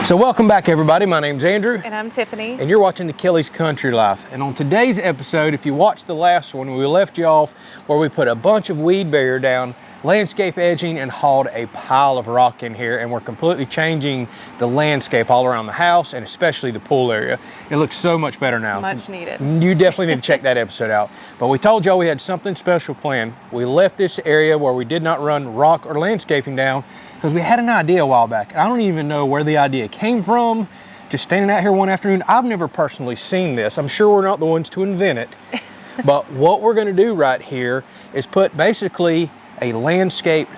So welcome back, everybody. My name's Andrew. And I'm Tiffany. And you're watching the Kelley's Country Life. And on today's episode, if you watched the last one, we left you off where we put a bunch of weed barrier down, landscape edging, and hauled a pile of rock in here. And we're completely changing the landscape all around the house and especially the pool area. It looks so much better now. Much needed. You definitely need to check that episode out. But we told y'all we had something special planned. We left this area where we did not run rock or landscaping down because we had an idea a while back. And I don't even know where the idea came from. Just standing out here one afternoon, I've never personally seen this. I'm sure we're not the ones to invent it. But what we're gonna do right here is put basically a landscape,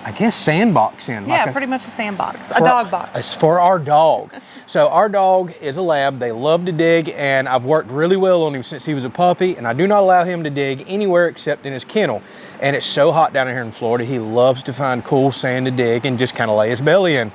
I guess, sandbox in. Yeah, pretty much a sandbox, a dog box. It's for our dog. So our dog is a lab. They love to dig, and I've worked really well on him since he was a puppy, and I do not allow him to dig anywhere except in his kennel. And it's so hot down here in Florida, he loves to find cool sand to dig and just kind of lay his belly in.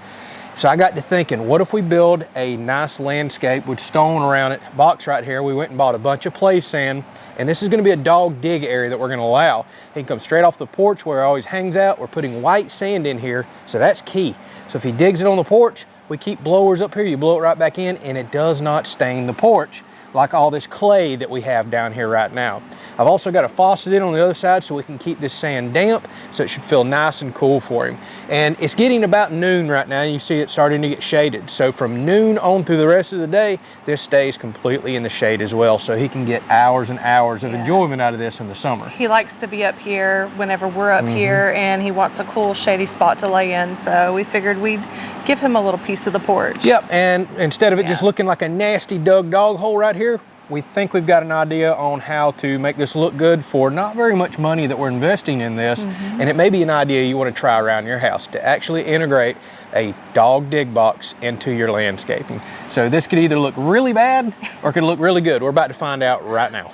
So I got to thinking, what if we build a nice landscape with stone around it, box right here. We went and bought a bunch of play sand, and this is gonna be a dog dig area that we're gonna allow. He can come straight off the porch where he always hangs out. We're putting white sand in here, so that's key. So if he digs it on the porch, we keep blowers up here, you blow it right back in, and it does not stain the porch like all this clay that we have down here right now. I've also got a faucet in on the other side so we can keep this sand damp, so it should feel nice and cool for him. And it's getting about noon right now. You see it starting to get shaded. So from noon on through the rest of the day, this stays completely in the shade as well, so he can get hours and hours of enjoyment out of this in the summer. He likes to be up here whenever we're up here, and he wants a cool shady spot to lay in, so we figured we'd give him a little piece of the porch. Yep, and instead of it just looking like a nasty dug dog hole right here, we think we've got an idea on how to make this look good for not very much money that we're investing in this. And it may be an idea you want to try around your house to actually integrate a dog dig box into your landscaping. So this could either look really bad or it could look really good. We're about to find out right now.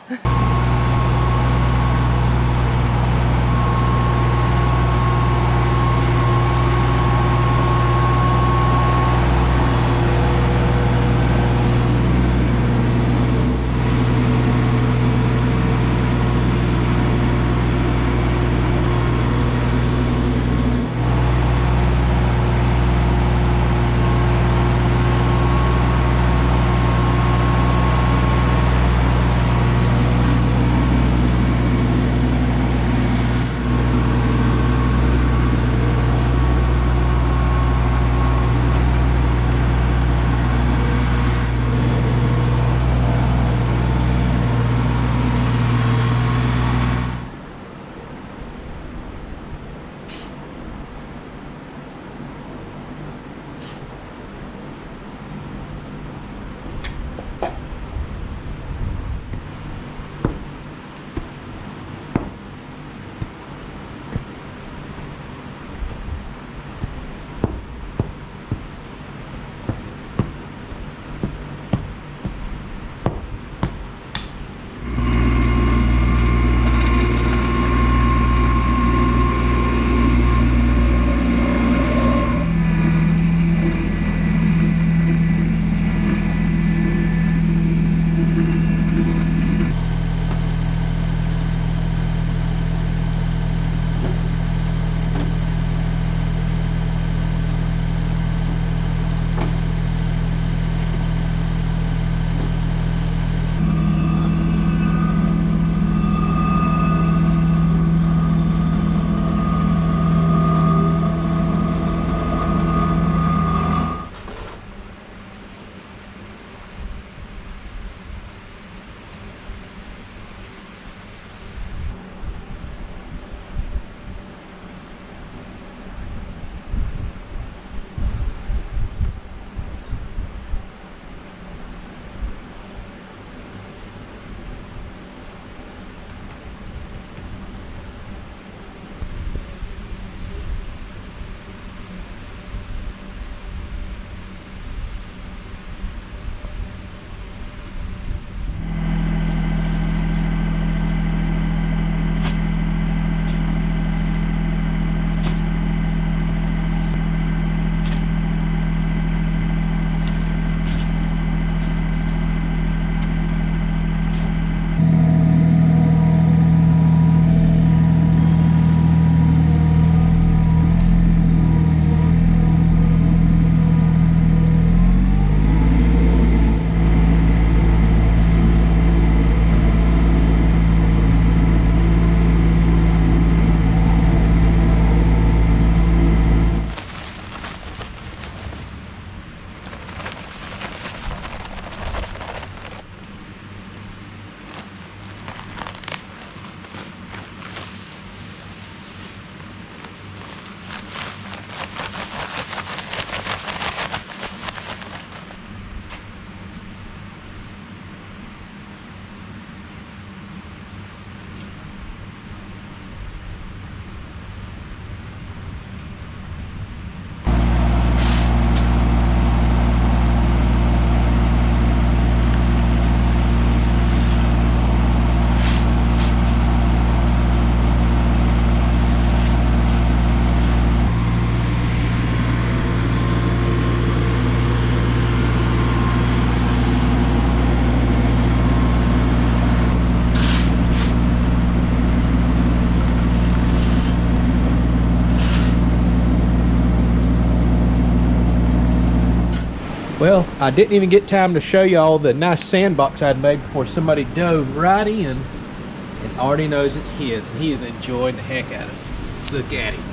Well, I didn't even get time to show y'all the nice sandbox I'd made before somebody dove right in and already knows it's his, and he is enjoying the heck out of it. Look at him.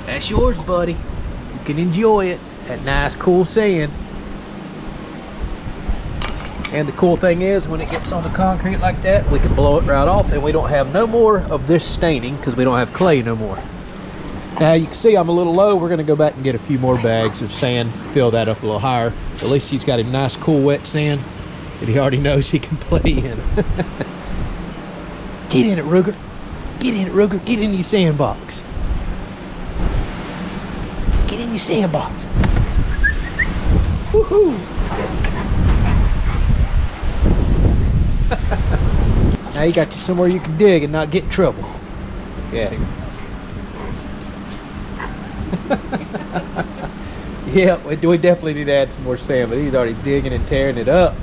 That's yours, buddy. You can enjoy it. That nice, cool sand. And the cool thing is, when it gets on the concrete like that, we can blow it right off, and we don't have no more of this staining because we don't have clay no more. Now you can see I'm a little low. We're gonna go back and get a few more bags of sand, fill that up a little higher. At least he's got a nice, cool, wet sand that he already knows he can play in. Get in it, Ruger. Get in it, Ruger. Get in your sandbox. Get in your sandbox. Woohoo! Now you got you somewhere you can dig and not get in trouble. Look at him. Yeah, we definitely need to add some more sand, but he's already digging and tearing it up.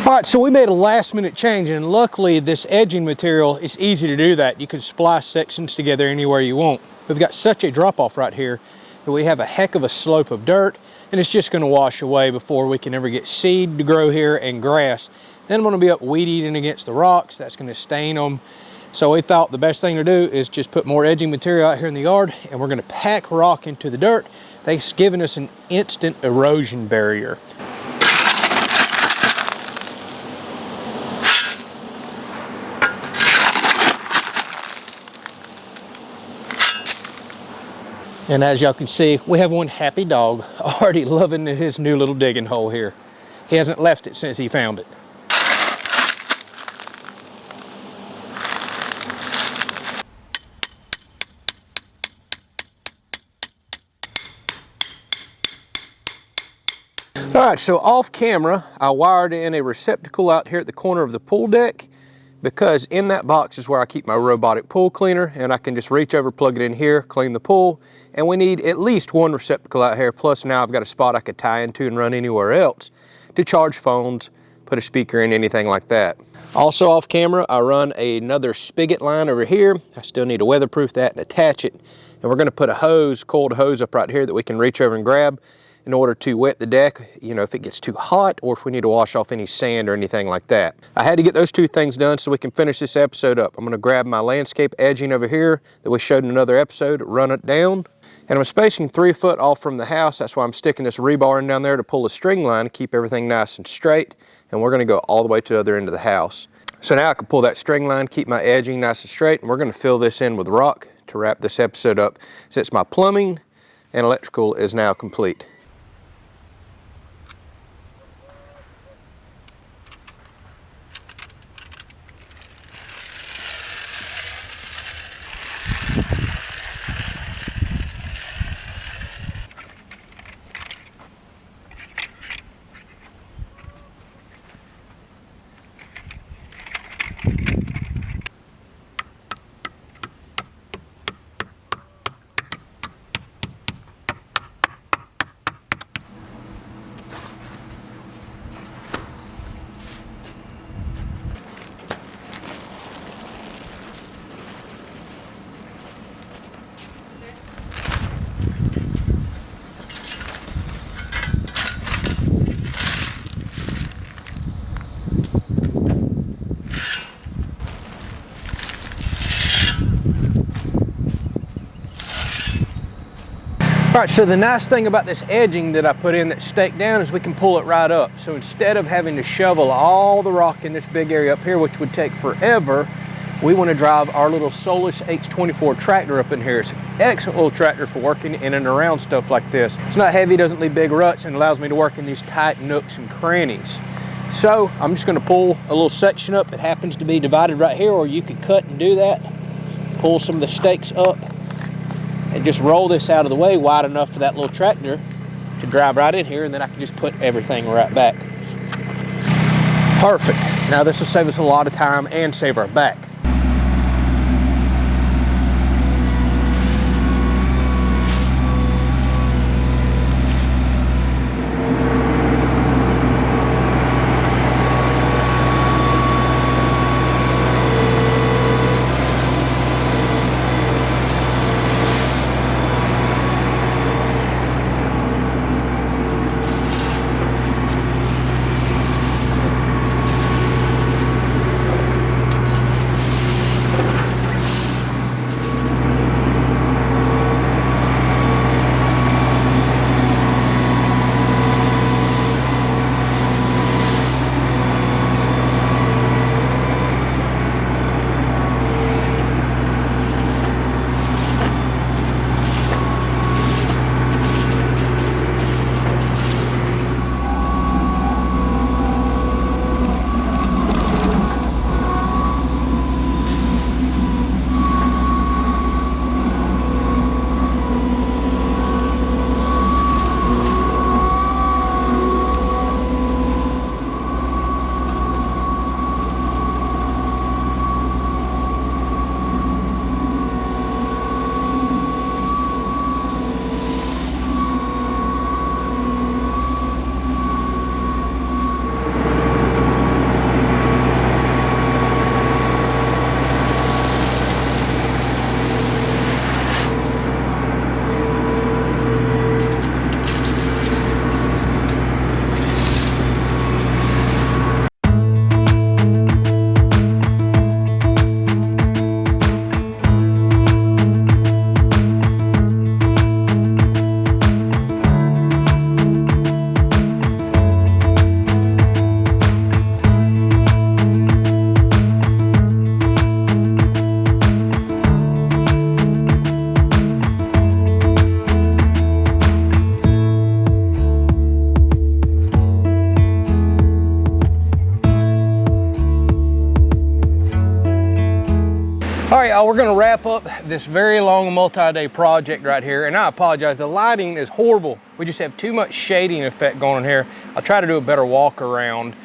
All right, so we made a last minute change, and luckily this edging material is easy to do that. You can splice sections together anywhere you want. We've got such a drop off right here that we have a heck of a slope of dirt, and it's just gonna wash away before we can ever get seed to grow here and grass. Then I'm gonna be up weed eating against the rocks. That's gonna stain them. So we thought the best thing to do is just put more edging material out here in the yard, and we're gonna pack rock into the dirt. That's giving us an instant erosion barrier. And as y'all can see, we have one happy dog already loving his new little digging hole here. He hasn't left it since he found it. All right, so off camera, I wired in a receptacle out here at the corner of the pool deck, because in that box is where I keep my robotic pool cleaner, and I can just reach over, plug it in here, clean the pool. And we need at least one receptacle out here, plus now I've got a spot I could tie into and run anywhere else to charge phones, put a speaker in, anything like that. Also off camera, I run another spigot line over here. I still need to weatherproof that and attach it. And we're gonna put a hose, coiled hose up right here that we can reach over and grab in order to wet the deck, you know, if it gets too hot or if we need to wash off any sand or anything like that. I had to get those two things done so we can finish this episode up. I'm gonna grab my landscape edging over here that we showed in another episode, run it down. And I'm spacing 3 foot off from the house. That's why I'm sticking this rebar in down there to pull a string line to keep everything nice and straight. And we're gonna go all the way to the other end of the house. So now I can pull that string line, keep my edging nice and straight, and we're gonna fill this in with rock to wrap this episode up, since my plumbing and electrical is now complete. All right, so the nice thing about this edging that I put in that's staked down is we can pull it right up. So instead of having to shovel all the rock in this big area up here, which would take forever, we want to drive our little Solus H24 tractor up in here. It's an excellent little tractor for working in and around stuff like this. It's not heavy, doesn't leave big ruts, and allows me to work in these tight nooks and crannies. So I'm just going to pull a little section up. It happens to be divided right here, or you could cut and do that. Pull some of the stakes up and just roll this out of the way wide enough for that little tractor to drive right in here, and then I can just put everything right back. Perfect. Now this will save us a lot of time and save our back. All right, y'all, we're gonna wrap up this very long multi-day project right here, and I apologize, the lighting is horrible. We just have too much shading effect going on here. I'll try to do a better walk around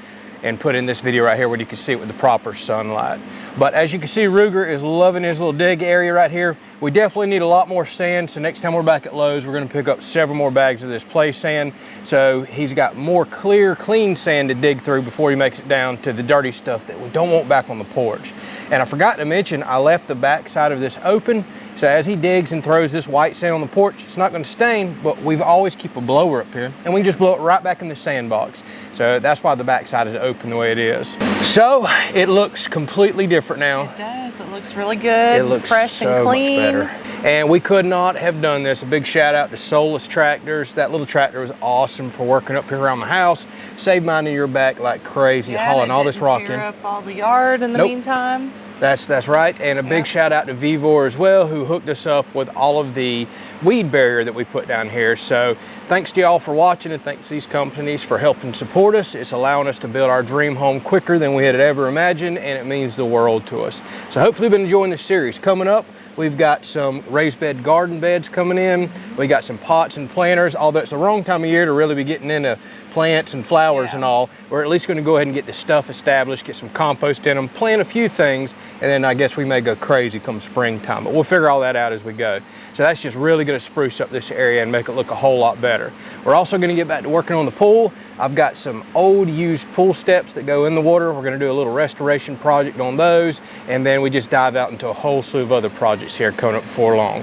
and put in this video right here where you can see it with the proper sunlight. But as you can see, Ruger is loving his little dig area right here. We definitely need a lot more sand, so next time we're back at Lowe's, we're gonna pick up several more bags of this play sand. So he's got more clear, clean sand to dig through before he makes it down to the dirty stuff that we don't want back on the porch. And I forgot to mention, I left the back side of this open, so as he digs and throws this white sand on the porch, it's not gonna stain, but we've always keep a blower up here, and we can just blow it right back in the sandbox. So that's why the back side is open the way it is. So it looks completely different now. It does, it looks really good. It looks fresh so and clean. much better. And we could not have done this. A big shout out to Soulless Tractors. That little tractor was awesome for working up here around the house. Saved mine in your back like crazy, hauling all this rock in. Tear up all the yard in the meantime. That's right, and a big shout out to Vivor as well, who hooked us up with all of the weed barrier that we put down here. So thanks to y'all for watching, and thanks to these companies for helping support us. It's allowing us to build our dream home quicker than we had ever imagined, and it means the world to us. So hopefully you've been enjoying this series. Coming up, we've got some raised bed garden beds coming in. We got some pots and planters, although it's the wrong time of year to really be getting into plants and flowers and all. We're at least going to go ahead and get this stuff established, get some compost in them, plant a few things, and then I guess we may go crazy come springtime, but we'll figure all that out as we go. So that's just really going to spruce up this area and make it look a whole lot better. We're also going to get back to working on the pool. I've got some old used pool steps that go in the water. We're going to do a little restoration project on those, and then we just dive out into a whole slew of other projects here coming up before long.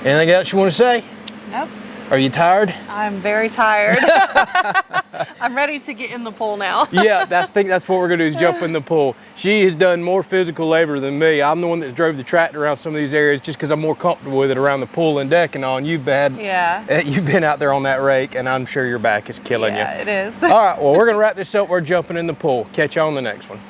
Anything else you want to say? Nope. Are you tired? I'm very tired. I'm ready to get in the pool now. Yeah, I think that's what we're gonna do, is jump in the pool. She has done more physical labor than me. I'm the one that's drove the tractor around some of these areas just because I'm more comfortable with it around the pool and deck and all. And you've been out there on that rake, and I'm sure your back is killing you. Yeah, it is. All right, well, we're gonna wrap this up. We're jumping in the pool. Catch you on the next one.